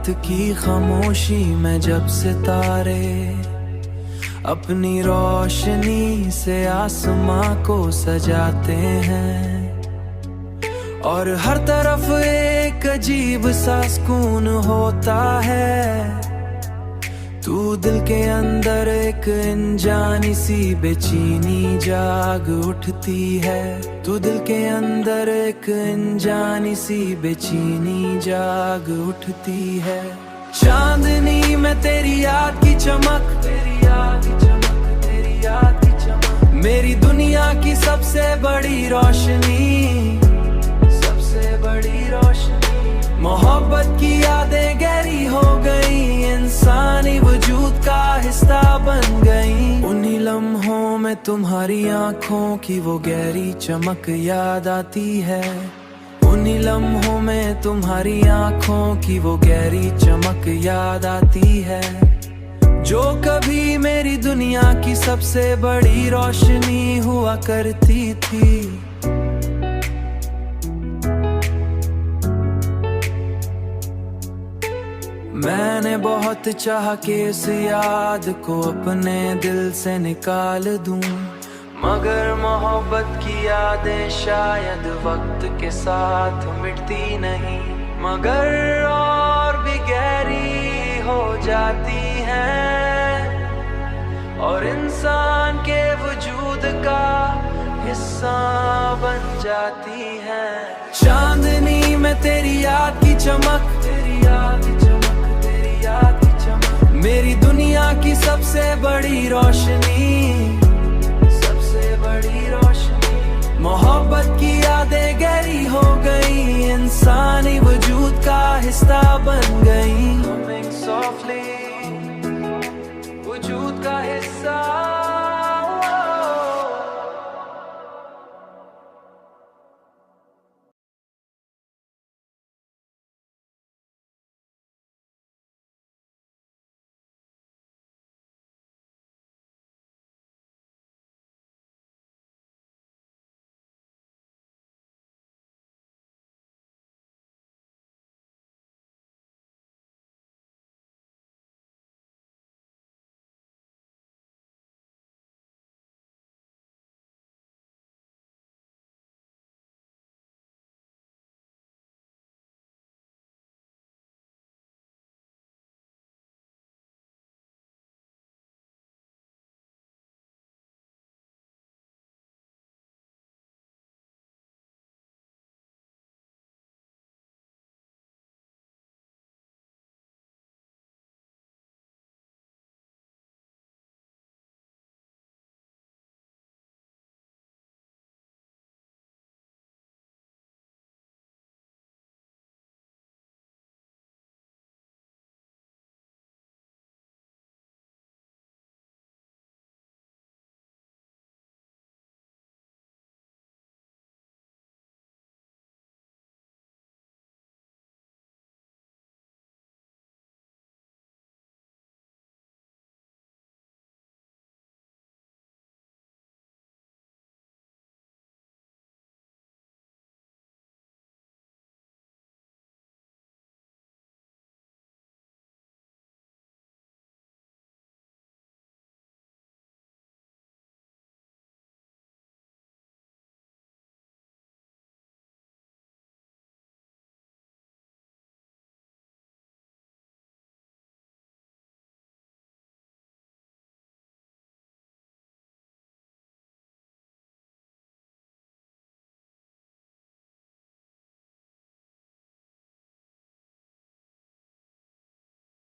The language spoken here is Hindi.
रात की खामोशी में जब सितारे अपनी रोशनी से आसमां को सजाते हैं, और हर तरफ एक अजीब सा सुकून होता है। तू दिल के अंदर एक अनजानी सी बेचैनी जाग उठती है। तू दिल के अंदर एक अनजानी सी बेचैनी जाग उठती है। चांदनी में तेरी याद की चमक, तेरी याद की चमक, तेरी याद की चमक, मेरी दुनिया की सबसे बड़ी रोशनी, सबसे बड़ी रोशनी। मोहब्बत की यादें गहरी हो गई, इंसानी वजूद का हिस्सा बन गई। उन्हीं लम्हों में तुम्हारी आंखों की वो गहरी चमक याद आती है। उन्हीं लम्हों में तुम्हारी आंखों की वो गहरी चमक याद आती है, जो कभी मेरी दुनिया की सबसे बड़ी रोशनी हुआ करती थी। मैंने बहुत चाहा कि इस याद को अपने दिल से निकाल दूं, मगर मोहब्बत की यादें शायद वक्त के साथ मिटती नहीं, मगर और भी गहरी हो जाती हैं और इंसान के वजूद का हिस्सा बन जाती हैं। चांदनी में तेरी याद की चमक, तेरी याद की चमक, याद की चमक, मेरी दुनिया की सबसे बड़ी रोशनी, सबसे बड़ी रोशनी। मोहब्बत की यादें गहरी हो गई, इंसानी वजूद का हिस्सा बन गई।